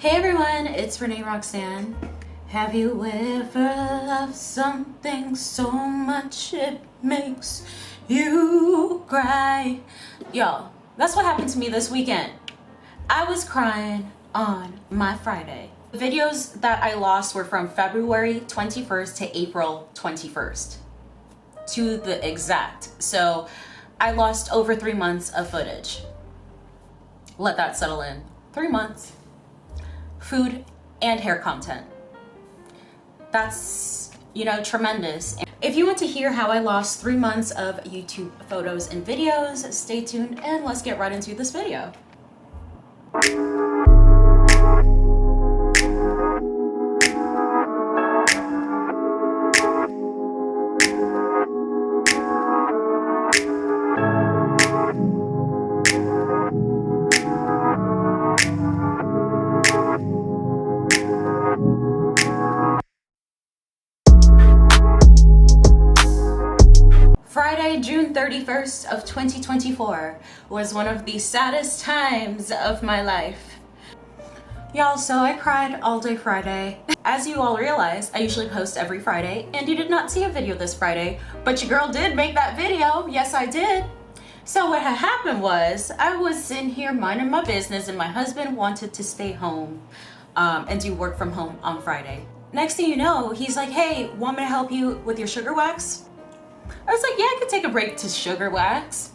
Hey everyone, it's Renee Roxanne. Have you ever loved something so much it makes you cry? Yo, that's what happened to me this weekend. I was crying on my Friday. The videos that I lost were from February 21st to April 21st, to the exact. So I lost over 3 months of footage. Let that settle in. 3 months. Food and hair content. That's, tremendous. If you want to hear how I lost 3 months of YouTube photos and videos, stay tuned and let's get right into this video. Friday, June 31st of 2024 was one of the saddest times of my life. Y'all, so I cried all day Friday. As you all realize, I usually post every Friday, and you did not see a video this Friday, but your girl did make that video. Yes, I did. So what had happened was, I was sitting here minding my business, and my husband wanted to stay home and do work from home on Friday. Next thing you know, he's like, hey, want me to help you with your sugar wax? I was like, yeah, I could take a break to sugar wax.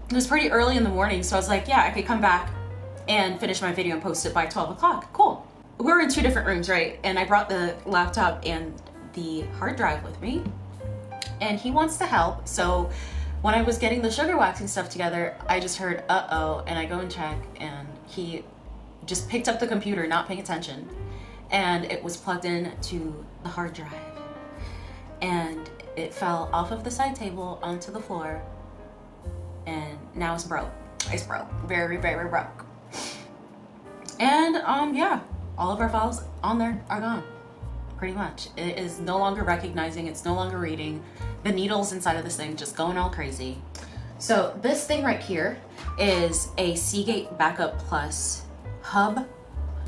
It was pretty early in the morning, so I was like, yeah, I could come back and finish my video and post it by 12 o'clock. Cool. We're in 2 different rooms, right? And I brought the laptop and the hard drive with me. And he wants to help. So when I was getting the sugar waxing stuff together, I just heard, uh-oh, and I go and check, and he just picked up the computer, not paying attention. And it was plugged in to the hard drive. And it fell off of the side table onto the floor, and now it's broke. It's broke. Very, very broke. And yeah, all of our files on there are gone, pretty much. It is no longer recognizing, it's no longer reading. The needles inside of this thing just going all crazy. So this thing right here is a Seagate Backup Plus Hub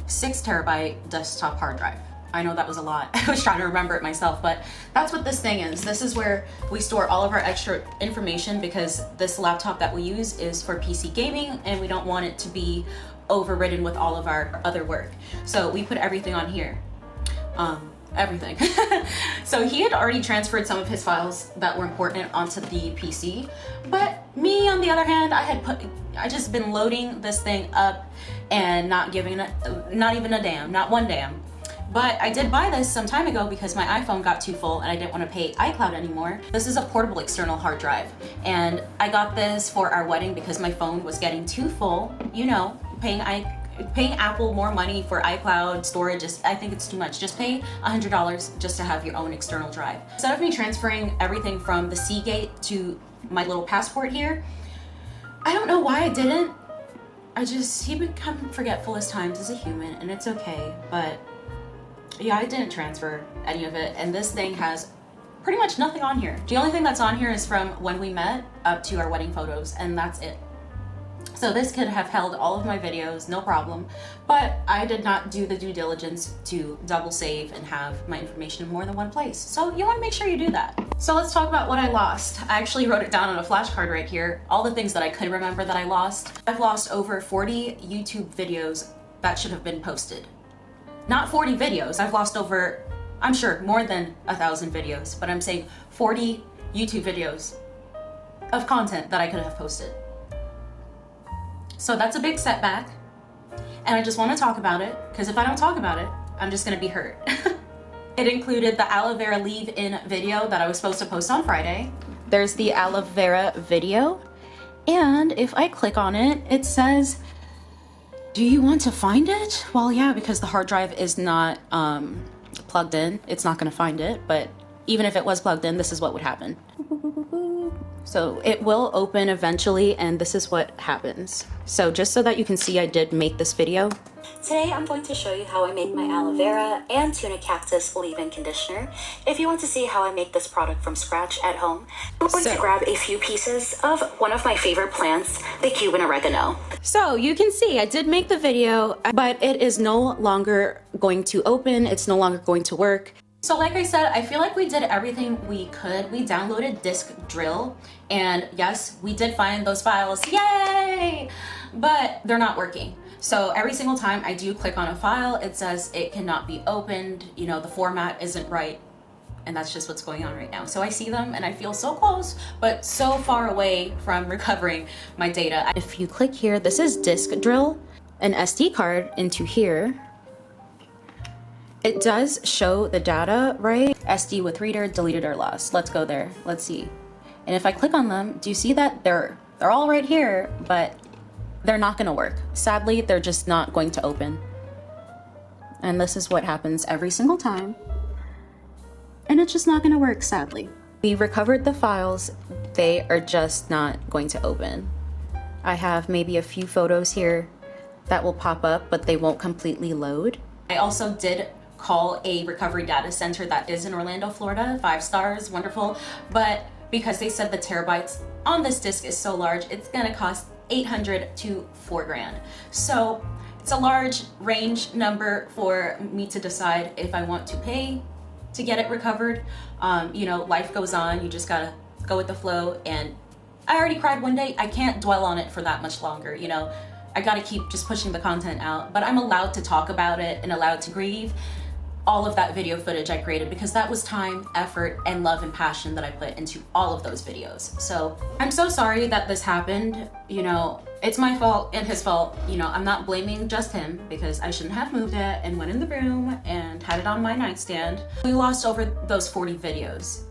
6 terabyte desktop hard drive. I know that was a lot. I was trying to remember it myself, but that's what this thing is. This is where we store all of our extra information, because this laptop that we use is for PC gaming and we don't want it to be overridden with all of our other work. So we put everything on here. Everything. So he had already transferred some of his files that were important onto the PC, but me, on the other hand, I just been loading this thing up and not giving it, not even a damn, not one damn. But I did buy this some time ago because my iPhone got too full and I didn't want to pay iCloud anymore. This is a portable external hard drive, and I got this for our wedding because my phone was getting too full. Paying Apple more money for iCloud storage, I think it's too much. Just pay $100 just to have your own external drive. Instead of me transferring everything from the Seagate to my little passport here, I don't know why I didn't. He become forgetful as times as a human, and it's okay, but yeah, I didn't transfer any of it, and this thing has pretty much nothing on here. The only thing that's on here is from when we met up to our wedding photos, and that's it. So this could have held all of my videos, no problem, but I did not do the due diligence to double save and have my information in more than one place. So you want to make sure you do that. So let's talk about what I lost. I actually wrote it down on a flashcard right here, all the things that I could remember that I lost. I've lost over 40 YouTube videos that should have been posted. Not 40 videos, I've lost over, I'm sure, more than 1,000 videos, but I'm saying 40 YouTube videos of content that I could have posted. So that's a big setback, and I just want to talk about it, because if I don't talk about it, I'm just going to be hurt. It included the aloe vera leave-in video that I was supposed to post on Friday. There's the aloe vera video, and if I click on it, it says, do you want to find it? Well, yeah, because the hard drive is not plugged in. It's not going to find it, but even if it was plugged in, this is what would happen. So it will open eventually, and this is what happens. So just so that you can see, I did make this video. Today I'm going to show you how I make my aloe vera and tuna cactus leave-in conditioner. If you want to see how I make this product from scratch at home, I'm going to grab a few pieces of one of my favorite plants, the Cuban oregano. So you can see I did make the video, but it is no longer going to open. It's no longer going to work. So like I said, I feel like we did everything we could. We downloaded Disk Drill, and yes, we did find those files, yay! But they're not working. So every single time I do click on a file, it says it cannot be opened, you know, the format isn't right, and that's just what's going on right now. So I see them and I feel so close, but so far away from recovering my data. If you click here, this is Disk Drill, an SD card into here. It does show the data, right? SD with reader, deleted or lost. Let's go there, let's see. And if I click on them, do you see that they're all right here, but they're not gonna work. Sadly, they're just not going to open. And this is what happens every single time. And it's just not gonna work, sadly. We recovered the files, they are just not going to open. I have maybe a few photos here that will pop up, but they won't completely load. I also did call a recovery data center that is in Orlando, Florida, 5 stars, wonderful. But because they said the terabytes on this disk is so large, it's gonna cost $800 to $4,000. So it's a large range number for me to decide if I want to pay to get it recovered. You know, life goes on, you just gotta go with the flow. And I already cried one day, I can't dwell on it for that much longer, you know. I gotta keep just pushing the content out, but I'm allowed to talk about it and allowed to grieve all of that video footage I created, because that was time, effort, and love and passion that I put into all of those videos. So I'm so sorry that this happened. You know, it's my fault and his fault. You know, I'm not blaming just him, because I shouldn't have moved it and went in the room and had it on my nightstand. We lost over those 40 videos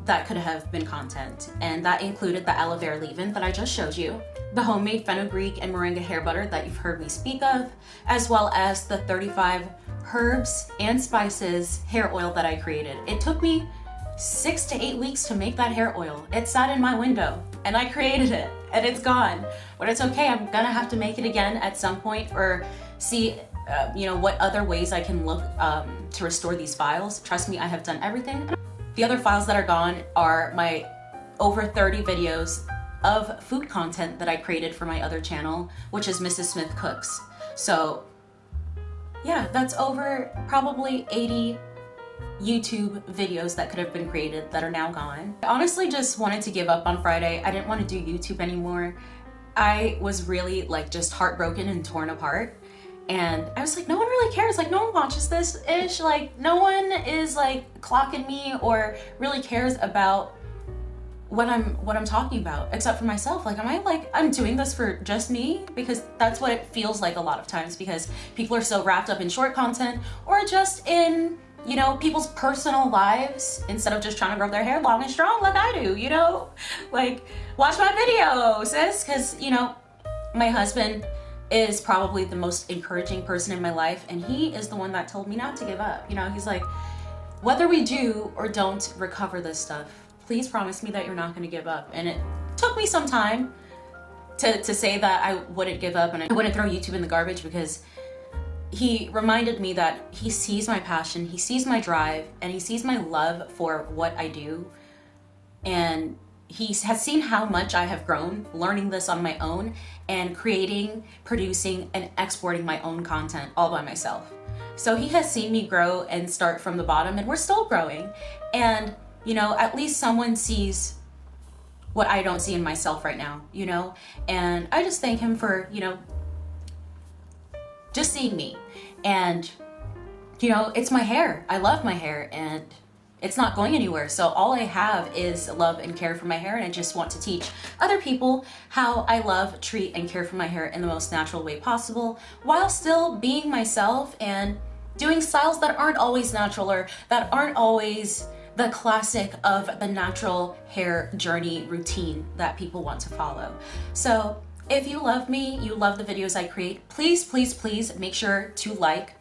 that could have been content, and that included the aloe vera leave-in that I just showed you, the homemade fenugreek and moringa hair butter that you've heard me speak of, as well as the 35 herbs and spices hair oil that I created. It took me 6 to 8 weeks to make that hair oil. It sat in my window and I created it and it's gone, but it's okay. I'm gonna have to make it again at some point, or see you know, what other ways I can look to restore these files. Trust me, I have done everything. The other files that are gone are my over 30 videos of food content that I created for my other channel, which is Mrs. Smith Cooks. So yeah, that's over probably 80 YouTube videos that could have been created that are now gone. I honestly just wanted to give up on Friday. I didn't want to do YouTube anymore. I was really like just heartbroken and torn apart. And I was like, no one really cares. Like, no one watches this ish. Like, no one is like clocking me or really cares about what I'm talking about, except for myself. Like, I'm doing this for just me? Because that's what it feels like a lot of times, because people are so wrapped up in short content or just in, you know, people's personal lives, instead of just trying to grow their hair long and strong like I do, you know? Like, watch my video, sis, because, you know, my husband is probably the most encouraging person in my life, and he is the one that told me not to give up. You know, he's like, whether we do or don't recover this stuff, please promise me that you're not going to give up. And it took me some time to say that I wouldn't give up and I wouldn't throw YouTube in the garbage, because he reminded me that he sees my passion, he sees my drive, and he sees my love for what I do. And he has seen how much I have grown learning this on my own and creating, producing, and exporting my own content all by myself. So he has seen me grow and start from the bottom, and we're still growing. And you know, at least someone sees what I don't see in myself right now, you know? And I just thank him for, you know, just seeing me. And, you know, it's my hair. I love my hair and it's not going anywhere. So all I have is love and care for my hair. And I just want to teach other people how I love, treat, and care for my hair in the most natural way possible, while still being myself and doing styles that aren't always natural, or that aren't always the classic of the natural hair journey routine that people want to follow. So if you love me, you love the videos I create, please, please, please make sure to like,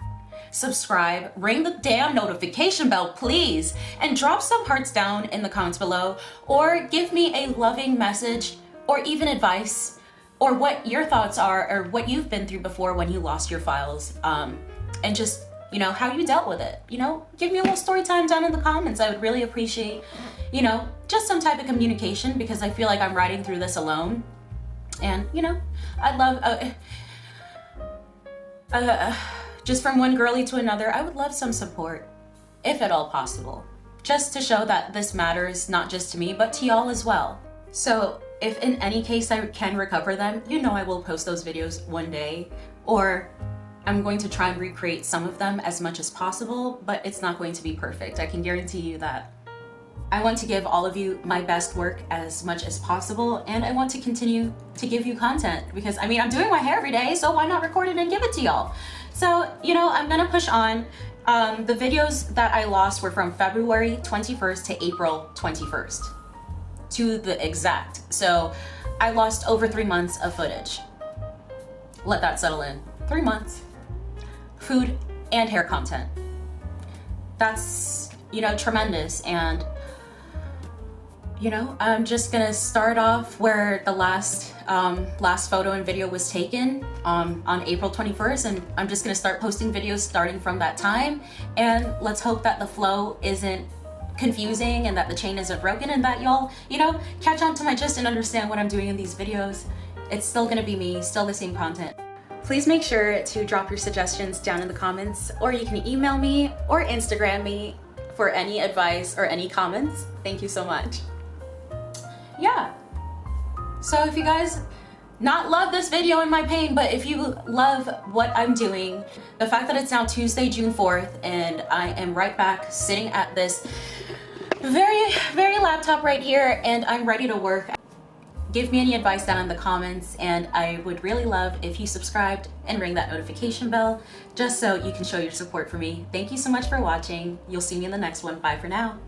subscribe, ring the damn notification bell, please, and drop some hearts down in the comments below, or give me a loving message or even advice, or what your thoughts are, or what you've been through before when you lost your files, and just, you know, how you dealt with it. You know, give me a little story time down in the comments. I would really appreciate, you know, just some type of communication, because I feel like I'm riding through this alone. And, you know, I'd love, just from one girly to another, I would love some support, if at all possible, just to show that this matters not just to me, but to y'all as well. So if in any case I can recover them, you know I will post those videos one day, or I'm going to try and recreate some of them as much as possible, but it's not going to be perfect. I can guarantee you that. I want to give all of you my best work as much as possible, and I want to continue to give you content, because I mean, I'm doing my hair every day, so why not record it and give it to y'all? So, you know, I'm gonna push on. The videos that I lost were from February 21st to April 21st, to the exact. So I lost over 3 months of footage. Let that settle in. 3 months. Food and hair content. That's, you know, tremendous. And, you know, I'm just gonna start off where the last photo and video was taken on April 21st, and I'm just gonna start posting videos starting from that time. And let's hope that the flow isn't confusing and that the chain isn't broken, and that y'all, you know, catch on to my gist and understand what I'm doing in these videos. It's still gonna be me, still the same content. Please make sure to drop your suggestions down in the comments, or you can email me or Instagram me for any advice or any comments. Thank you so much. Yeah. So if you guys not love this video and my pain, but if you love what I'm doing, the fact that it's now Tuesday, June 4th, and I am right back sitting at this very laptop right here, and I'm ready to work. Give me any advice down in the comments, and I would really love if you subscribed and ring that notification bell, just so you can show your support for me. Thank you so much for watching. You'll see me in the next one. Bye for now.